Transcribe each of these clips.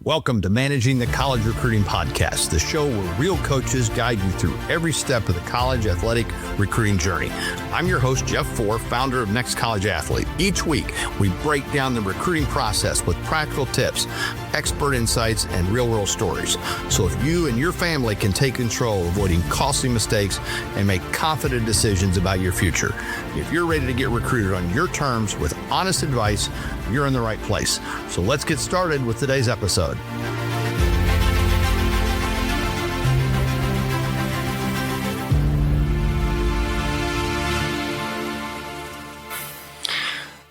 Welcome to Managing the College Recruiting Podcast, the show where real coaches guide you through every step of the college athletic recruiting journey. I'm your host, Jeff Four, founder of Next College Athlete. Each week, we break down the recruiting process with practical tips, expert insights, and real-world stories. So if you and your family can take control, avoiding costly mistakes, and make confident decisions about your future. If you're ready to get recruited on your terms with honest advice, you're in the right place. So let's get started with today's episode.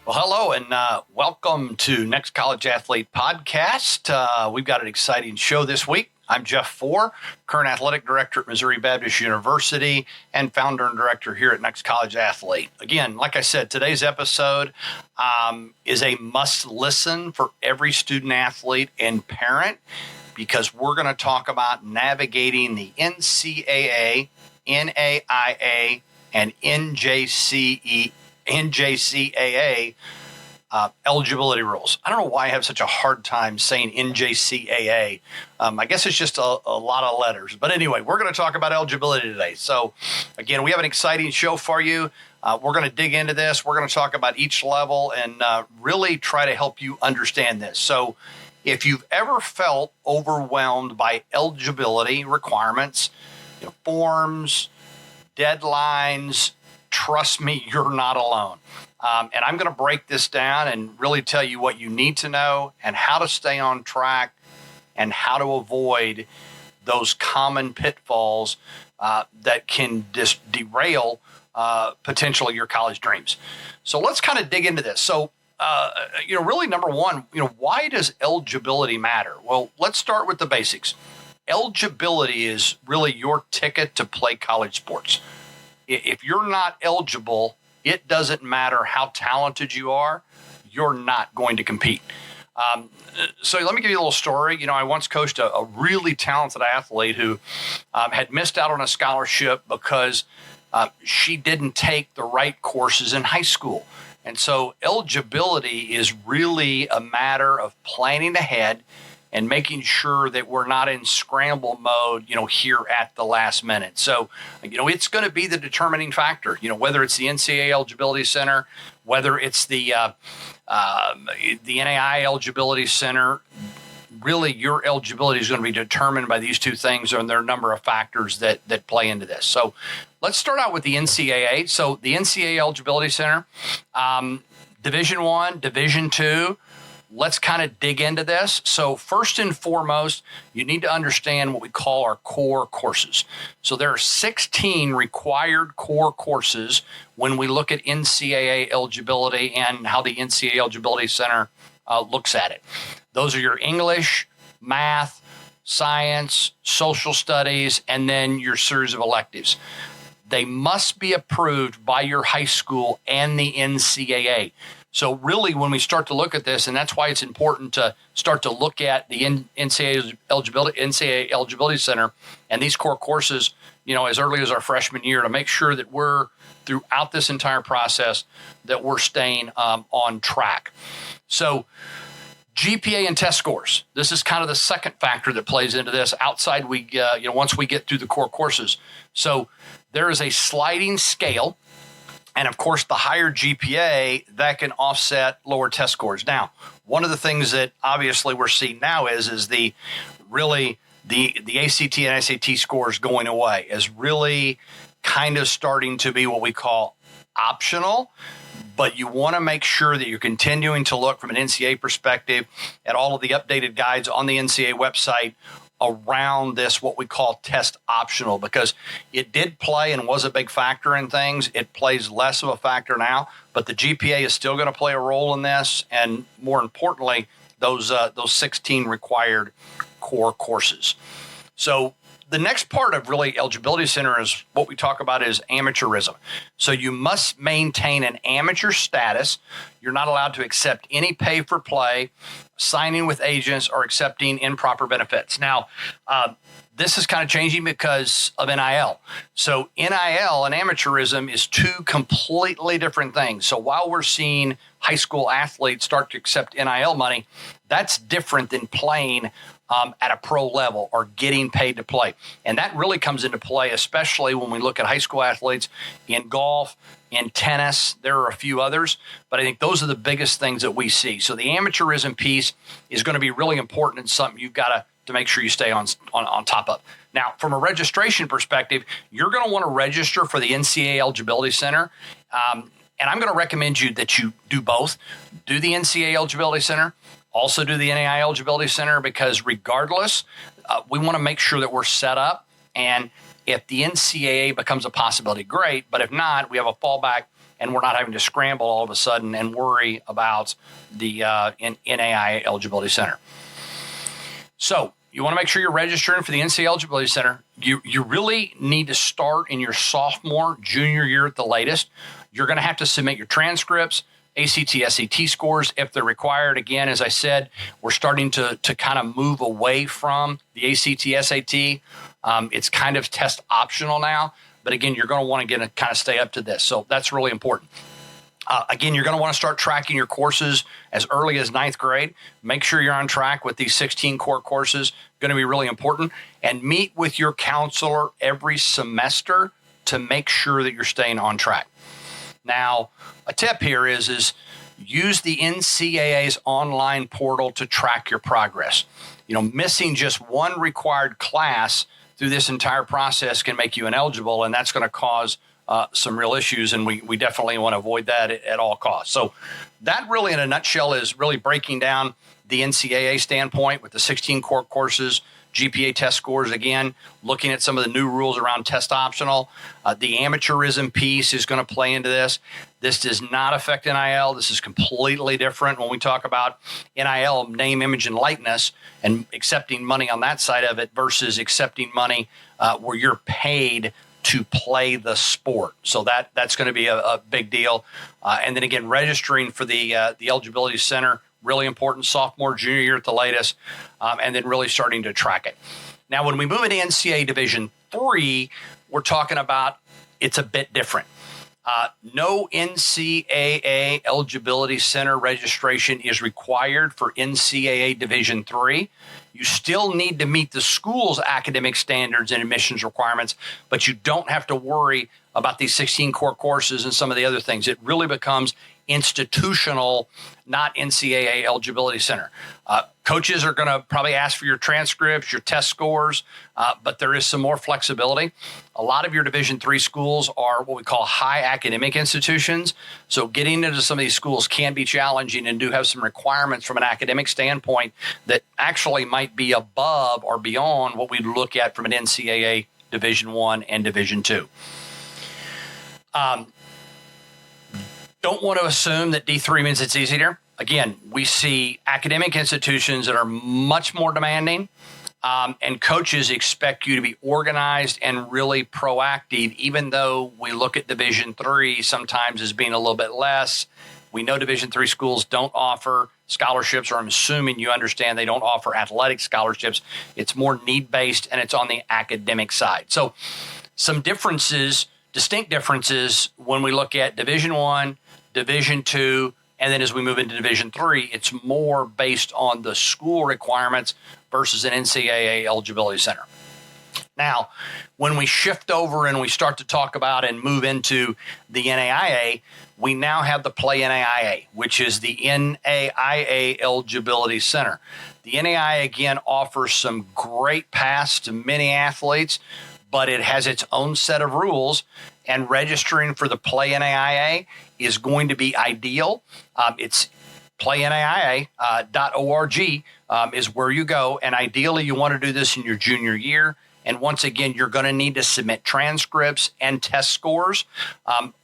Well, hello and welcome to Next College Athlete Podcast. We've got an exciting show this week. I'm Jeff Four, current athletic director at Missouri Baptist University and founder and director here at Next College Athlete. Again, like I said, today's episode is a must listen for every student athlete and parent because we're going to talk about navigating the NCAA, NAIA, and NJCAA eligibility rules. I don't know why I have such a hard time saying NJCAA. I guess it's just a lot of letters. But anyway, we're going to talk about eligibility today. So again, we have an exciting show for you. We're going to dig into this. We're going to talk about each level and really try to help you understand this. So if you've ever felt overwhelmed by eligibility requirements, forms, deadlines, trust me, you're not alone. And I'm going to break this down and really tell you what you need to know and how to stay on track and how to avoid those common pitfalls that can derail potentially your college dreams. So let's kind of dig into this. So, really number one, why does eligibility matter? Well, let's start with the basics. Eligibility is really your ticket to play college sports. If you're not eligible, it doesn't matter how talented you are, you're not going to compete. So let me give you a little story. I once coached a really talented athlete who had missed out on a scholarship because she didn't take the right courses in high school. And so eligibility is really a matter of planning ahead and making sure that we're not in scramble mode, here at the last minute. So, it's going to be the determining factor, whether it's the NCAA Eligibility Center, whether it's the NAIA Eligibility Center, really your eligibility is going to be determined by these two things, and there are a number of factors that play into this. So let's start out with the NCAA. So the NCAA Eligibility Center, Division I, Division II, let's kind of dig into this. So first and foremost, you need to understand what we call our core courses. So there are 16 required core courses when we look at NCAA eligibility and how the NCAA Eligibility Center looks at it. Those are your English, math, science, social studies, and then your series of electives. They must be approved by your high school and the NCAA. So really, when we start to look at this, and that's why it's important to start to look at the NCAA Eligibility Center and these core courses, as early as our freshman year to make sure that we're, throughout this entire process, that we're staying on track. So GPA and test scores. This is kind of the second factor that plays into this outside once we get through the core courses. So there is a sliding scale. And of course, the higher GPA, that can offset lower test scores. Now, one of the things that obviously we're seeing now is the ACT and SAT scores going away, is really kind of starting to be what we call optional. But you want to make sure that you're continuing to look from an NCAA perspective at all of the updated guides on the NCAA website around this, what we call test optional, because it did play and was a big factor in things. It plays less of a factor now, but the GPA is still going to play a role in this. And more importantly, those 16 required core courses. So the next part of really Eligibility Center is what we talk about is amateurism. So you must maintain an amateur status. You're not allowed to accept any pay for play, signing with agents, or accepting improper benefits. Now, This is kind of changing because of NIL. So NIL and amateurism is two completely different things. So while we're seeing high school athletes start to accept NIL money, that's different than playing at a pro level or getting paid to play. And that really comes into play, especially when we look at high school athletes in golf, in tennis. There are a few others, but I think those are the biggest things that we see. So the amateurism piece is going to be really important and something you've got to make sure you stay on top of. Now, from a registration perspective, you're going to want to register for the NCAA Eligibility Center. And I'm going to recommend you that you do both. Do the NCAA Eligibility Center. Also do the NAIA Eligibility Center, because regardless, we want to make sure that we're set up. And if the NCAA becomes a possibility, great. But if not, we have a fallback and we're not having to scramble all of a sudden and worry about the NAIA Eligibility Center. So you want to make sure you're registering for the NCAA Eligibility Center. You really need to start in your sophomore, junior year at the latest. You're going to have to submit your transcripts, ACT, SAT scores if they're required. Again, as I said, we're starting to kind of move away from the ACT, SAT. It's kind of test optional now. But again, you're going to want to kind of stay up to this. So that's really important. Again, you're going to want to start tracking your courses as early as 9th grade. Make sure you're on track with these 16 core courses. Going to be really important. And meet with your counselor every semester to make sure that you're staying on track. Now, a tip here is use the NCAA's online portal to track your progress. Missing just one required class through this entire process can make you ineligible, and that's going to cause some real issues, and we definitely want to avoid that at all costs. So that really, in a nutshell, is really breaking down the NCAA standpoint with the 16 core courses, GPA test scores, again, looking at some of the new rules around test optional. The amateurism piece is going to play into this. This does not affect NIL. This is completely different when we talk about NIL, name, image, and likeness, and accepting money on that side of it versus accepting money where you're paid to play the sport. So that's going to be a big deal. And then again, registering for the Eligibility Center, really important, sophomore, junior year at the latest, and then really starting to track it. Now, when we move into NCAA Division III, we're talking about it's a bit different. No NCAA Eligibility Center registration is required for NCAA Division III. You still need to meet the school's academic standards and admissions requirements, but you don't have to worry about these 16 core courses and some of the other things. It really becomes institutional, not NCAA Eligibility Center. Coaches are going to probably ask for your transcripts, your test scores, but there is some more flexibility. A lot of your Division III schools are what we call high academic institutions. So getting into some of these schools can be challenging and do have some requirements from an academic standpoint that actually might be above or beyond what we look at from an NCAA Division I and Division II. Don't want to assume that D3 means it's easier. Again, we see academic institutions that are much more demanding, and coaches expect you to be organized and really proactive, even though we look at Division III sometimes as being a little bit less. We know Division III schools don't offer scholarships, or I'm assuming you understand they don't offer athletic scholarships. It's more need-based, and it's on the academic side. So some differences, distinct differences when we look at Division I, Division II, and then as we move into Division III, it's more based on the school requirements versus an NCAA Eligibility Center. Now, when we shift over and we start to talk about and move into the NAIA, we now have the Play NAIA, which is the NAIA Eligibility Center. The NAIA, again, offers some great paths to many athletes, but it has its own set of rules, and registering for the Play NAIA is going to be ideal. It's playnaia.org is where you go, and ideally you want to do this in your junior year. And once again, you're going to need to submit transcripts and test scores.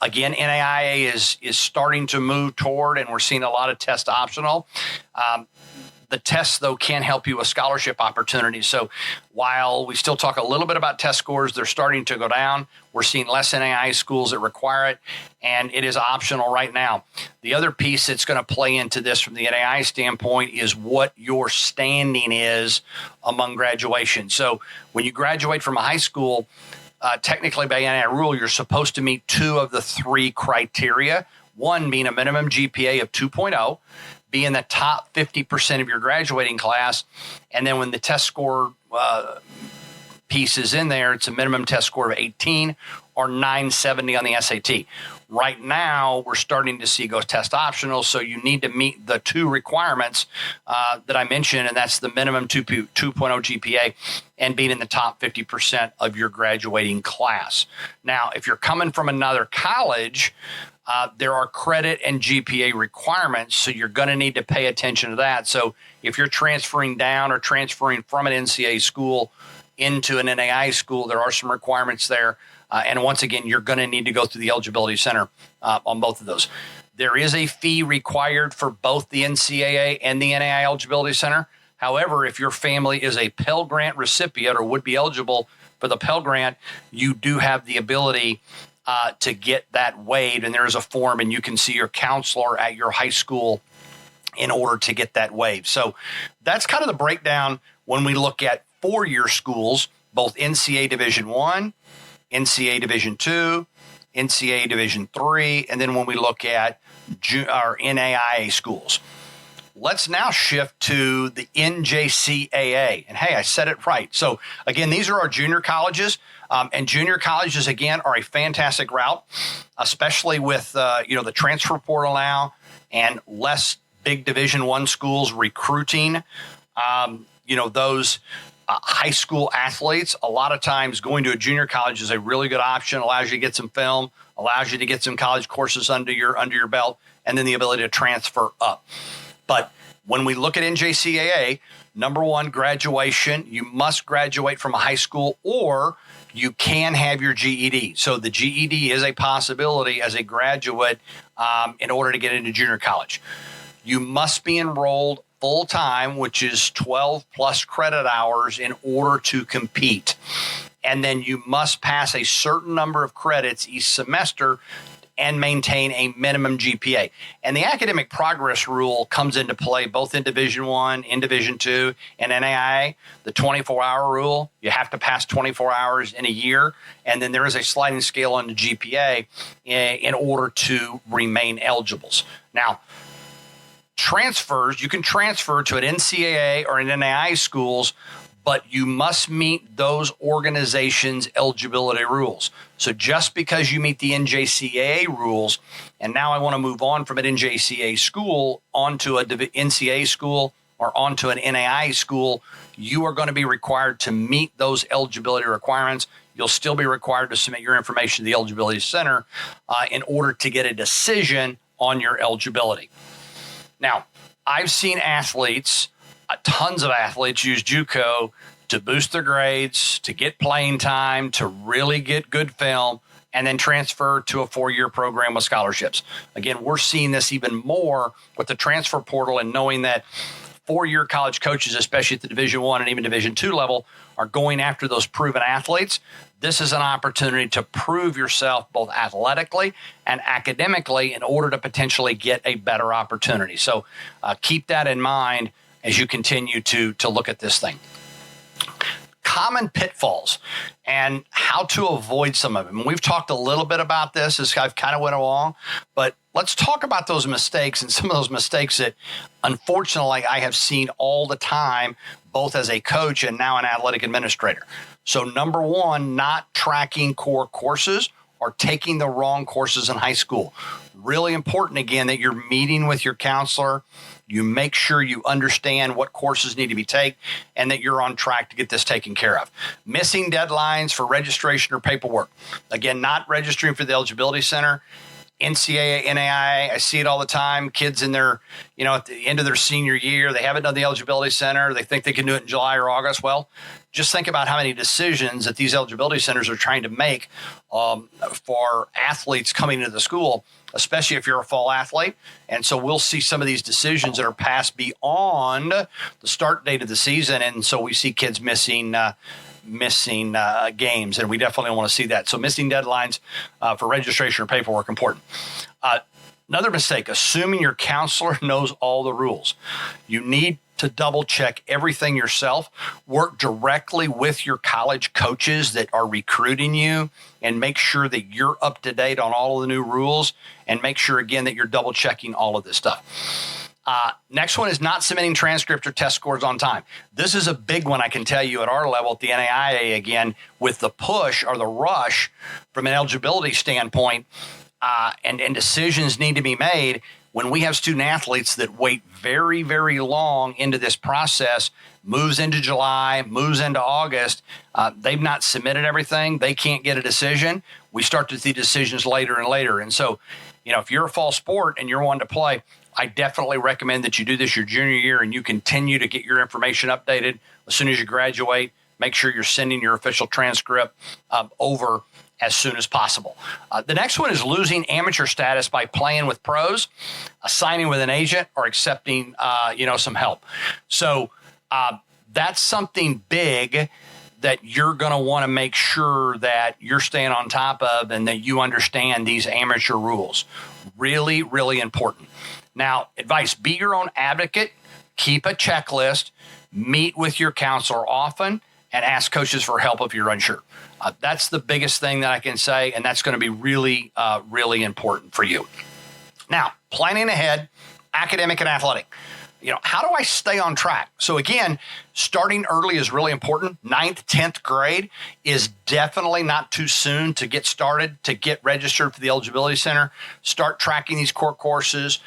Again, NAIA is starting to move toward, and we're seeing a lot of test optional. The tests, though, can help you with scholarship opportunities. So while we still talk a little bit about test scores, they're starting to go down. We're seeing less NAIA schools that require it, and it is optional right now. The other piece that's going to play into this from the NAIA standpoint is what your standing is among graduation. So when you graduate from a high school, technically by NAIA rule, you're supposed to meet 2 of the 3 criteria, one being a minimum GPA of 2.0, be in the top 50% of your graduating class. And then when the test score piece is in there, it's a minimum test score of 18 or 970 on the SAT. Right now, we're starting to see go test optional, so you need to meet the 2 requirements that I mentioned, and that's the minimum 2.0 GPA and being in the top 50% of your graduating class. Now, if you're coming from another college, there are credit and GPA requirements, so you're going to need to pay attention to that. So if you're transferring down or transferring from an NCAA school into an NAIA school, there are some requirements there. And once again, you're going to need to go through the eligibility center on both of those. There is a fee required for both the NCAA and the NAIA eligibility center. However, if your family is a Pell Grant recipient or would be eligible for the Pell Grant, you do have the ability to get that waived, and there is a form, and you can see your counselor at your high school in order to get that waived. So that's kind of the breakdown when we look at 4-year schools, both NCAA Division I, NCAA Division II, NCAA Division III, and then when we look at our NAIA schools. Let's now shift to the NJCAA. And hey, I said it right. So again, these are our junior colleges. And junior colleges, again, are a fantastic route, especially with the transfer portal now and less big Division I schools recruiting those high school athletes. A lot of times going to a junior college is a really good option, allows you to get some film, allows you to get some college courses under your belt, and then the ability to transfer up. But when we look at NJCAA, number one, graduation, you must graduate from a high school, or you can have your GED. So the GED is a possibility as a graduate in order to get into junior college. You must be enrolled full-time, which is 12 plus credit hours in order to compete. And then you must pass a certain number of credits each semester and maintain a minimum GPA. And the academic progress rule comes into play both in Division I, in Division II, and NAIA. The 24-hour rule, you have to pass 24 hours in a year, and then there is a sliding scale on the GPA in order to remain eligibles. Now, transfers, you can transfer to an NCAA or an NAIA schools, but you must meet those organizations' eligibility rules. So just because you meet the NJCAA rules, and now I want to move on from an NJCAA school onto a NCAA school or onto an NAIA school, you are going to be required to meet those eligibility requirements. You'll still be required to submit your information to the eligibility center in order to get a decision on your eligibility. Now, I've seen athletes, tons of athletes use JUCO to boost their grades, to get playing time, to really get good film, and then transfer to a 4-year program with scholarships. Again, we're seeing this even more with the transfer portal and knowing that 4-year college coaches, especially at the Division I and even Division II level, are going after those proven athletes. This is an opportunity to prove yourself both athletically and academically in order to potentially get a better opportunity. So keep that in mind as you continue to look at this thing. Common pitfalls and how to avoid some of them. We've talked a little bit about this as I've kind of went along, but let's talk about those mistakes and some of those mistakes that unfortunately I have seen all the time, both as a coach and now an athletic administrator. So number one, not tracking core courses or taking the wrong courses in high school. Really important, again, that you're meeting with your counselor. You make sure you understand what courses need to be taken and that you're on track to get this taken care of. Missing deadlines for registration or paperwork. Again, not registering for the eligibility center. NCAA, NAIA, I see it all the time. Kids in their, at the end of their senior year, they haven't done the eligibility center. They think they can do it in July or August. Well, just think about how many decisions that these eligibility centers are trying to make for athletes coming into the school. especially if you're a fall athlete. And so we'll see some of these decisions that are passed beyond the start date of the season. And so we see kids missing games, and we definitely want to see that. So missing deadlines for registration or paperwork important. Another mistake, assuming your counselor knows all the rules. You need to double check everything yourself. Work directly with your college coaches that are recruiting you and make sure that you're up to date on all of the new rules, and make sure, again, that you're double checking all of this stuff. Next one is not submitting transcript or test scores on time. This is a big one, I can tell you, at our level at the NAIA, again, with the push or the rush from an eligibility standpoint, and decisions need to be made. When we have student athletes that wait very, very long into this process, moves into July, moves into August, they've not submitted everything, they can't get a decision. We start to see decisions later and later. And so, if you're a fall sport and you're wanting to play, I definitely recommend that you do this your junior year and you continue to get your information updated as soon as you graduate. Make sure you're sending your official transcript over as soon as possible. The next one is losing amateur status by playing with pros, signing with an agent, or accepting, some help. So that's something big that you're going to want to make sure that you're staying on top of and that you understand these amateur rules. Really, really important. Now, advice, be your own advocate, keep a checklist, meet with your counselor often, and ask coaches for help if you're unsure. That's the biggest thing that I can say, and that's going to be really, really important for you. Now, planning ahead, academic and athletic. How do I stay on track? So again, starting early is really important. 9th, 10th grade is definitely not too soon to get started, to get registered for the Eligibility Center. Start tracking these core courses.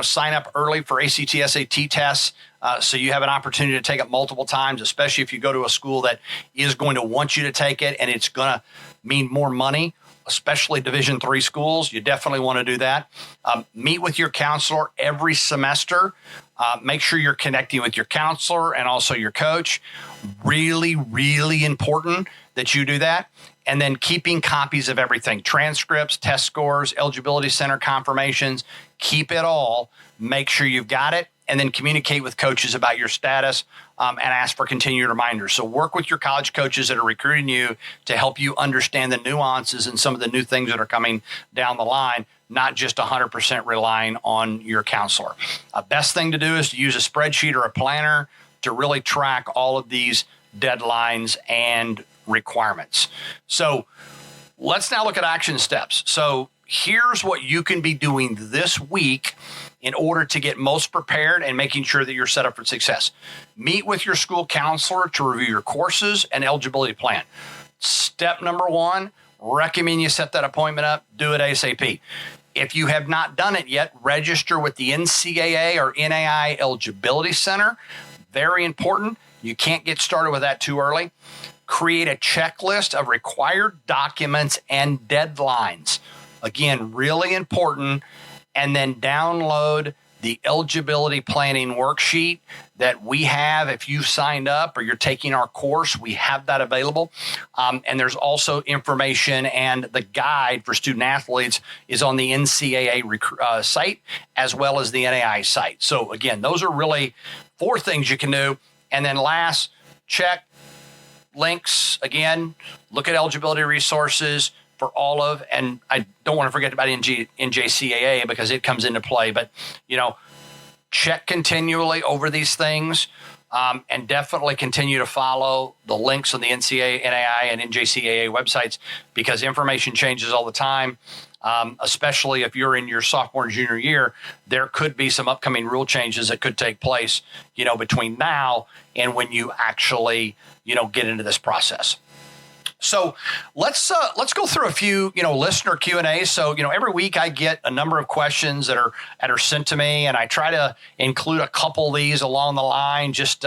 Sign up early for ACT, SAT tests so you have an opportunity to take it multiple times, especially if you go to a school that is going to want you to take it and it's going to mean more money, especially Division III schools. You definitely want to do that. Meet with your counselor every semester. Make sure you're connecting with your counselor and also your coach. Really, really important that you do that. And then keeping copies of everything, transcripts, test scores, Eligibility Center confirmations, keep it all. Make sure you've got it, and then communicate with coaches about your status and ask for continued reminders. So work with your college coaches that are recruiting you to help you understand the nuances and some of the new things that are coming down the line, not just 100% relying on your counselor. Best thing to do is to use a spreadsheet or a planner to really track all of these deadlines and requirements. So let's now look at action steps. So here's what you can be doing this week in order to get most prepared and making sure that you're set up for success. Meet with your school counselor to review your courses and eligibility plan. Step number 1, recommend you set that appointment up, do it ASAP. If you have not done it yet, register with the NCAA or NAIA Eligibility Center. Very important. You can't get started with that too early. Create a checklist of required documents and deadlines. Again, really important. And then download the eligibility planning worksheet that we have. If you've signed up or you're taking our course, we have that available. And there's also information, and the guide for student athletes is on the NCAA site as well as the NAIA site. So again, those are really 4 things you can do. And then last, check links. Again, look at eligibility resources for all of, and I don't want to forget about NJCAA because it comes into play, but check continually over these things, and definitely continue to follow the links on the NCAA, NAIA, and NJCAA websites, because information changes all the time. Especially if you're in your sophomore and junior year, there could be some upcoming rule changes that could take place, between now and when you actually, get into this process. So let's go through a few, listener Q&As. So, every week I get a number of questions that are sent to me, and I try to include a couple of these along the line, just,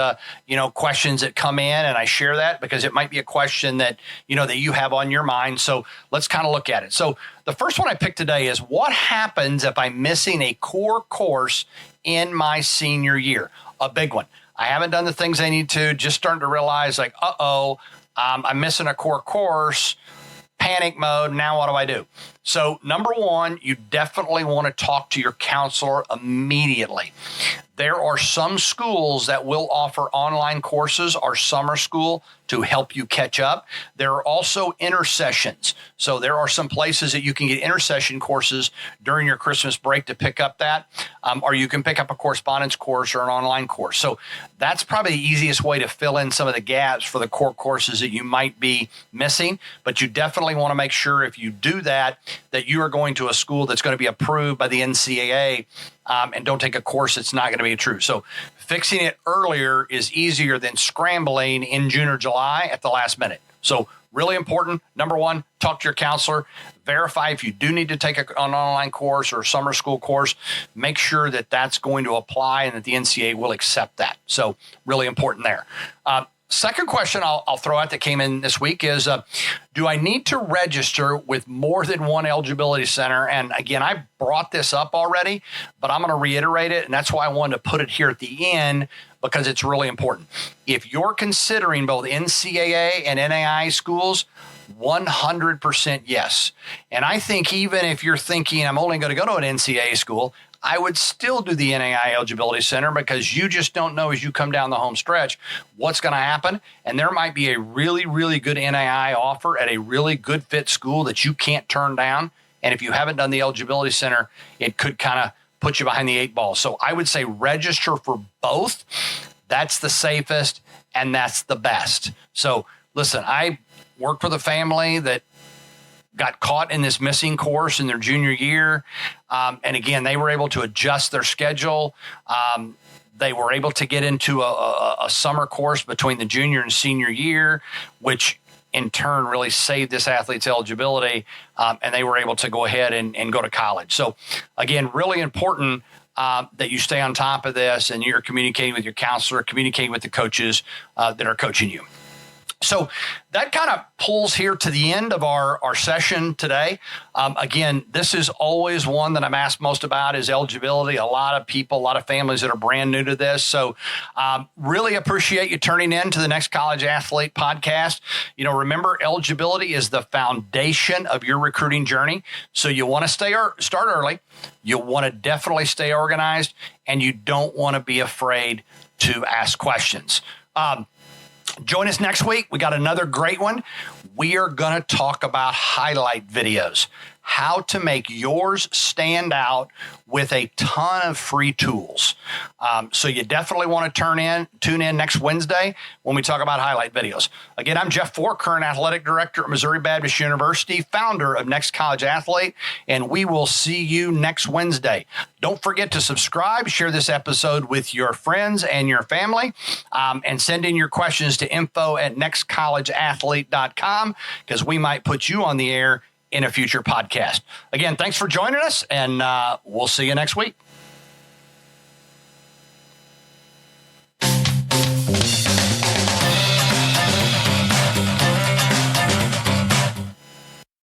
questions that come in, and I share that because it might be a question that, that you have on your mind. So let's kind of look at it. So the first one I picked today is, what happens if I'm missing a core course in my senior year? A big one. I haven't done the things I need to, just starting to realize I'm missing a core course. panic mode. Now what do I do? So number one, you definitely want to talk to your counselor immediately. There are some schools that will offer online courses or summer school to help you catch up. There are also intersessions. So there are some places that you can get intersession courses during your Christmas break to pick up that, or you can pick up a correspondence course or an online course. So that's probably the easiest way to fill in some of the gaps for the core courses that you might be missing. But you definitely want to make sure if you do that you are going to a school that's going to be approved by the NCAA, and don't take a course that's not going to be true. So fixing it earlier is easier than scrambling in June or July at the last minute. So really important. Number one, talk to your counselor. Verify if you do need to take an online course or a summer school course. Make sure that that's going to apply and that the NCAA will accept that. So really important there. Second question I'll throw out that came in this week is, do I need to register with more than one eligibility center? And again, I brought this up already, but I'm going to reiterate it. And that's why I wanted to put it here at the end, because it's really important. If you're considering both NCAA and NAIA schools, 100% yes. And I think even if you're thinking I'm only going to go to an NCAA school, I would still do the NAIA Eligibility Center, because you just don't know as you come down the home stretch what's going to happen. And there might be a really, really good NAIA offer at a really good fit school that you can't turn down. And if you haven't done the Eligibility Center, it could kind of put you behind the eight ball. So I would say register for both. That's the safest and that's the best. So listen, I worked with a family that got caught in this missing course in their junior year. And again, they were able to adjust their schedule. They were able to get into a summer course between the junior and senior year, which in turn really saved this athlete's eligibility. And they were able to go ahead and go to college. So again, really important that you stay on top of this and you're communicating with your counselor, communicating with the coaches that are coaching you. So that kind of pulls here to the end of our session today. Again, this is always one that I'm asked most about is eligibility. A lot of people, a lot of families that are brand new to this. So really appreciate you turning in to the Next College Athlete podcast. You know, remember, eligibility is the foundation of your recruiting journey. So you want to start early. You want to definitely stay organized, and you don't want to be afraid to ask questions. Join us next week. We got another great one. We are going to talk about highlight videos, how to make yours stand out with a ton of free tools. So you definitely want to tune in next Wednesday when we talk about highlight videos. Again, I'm Jeff Ford, current athletic director at Missouri Baptist University, founder of Next College Athlete, and we will see you next Wednesday. Don't forget to subscribe, share this episode with your friends and your family, and send in your questions to info@nextcollegeathlete.com, because we might put you on the air in a future podcast. Again, thanks for joining us, and we'll see you next week.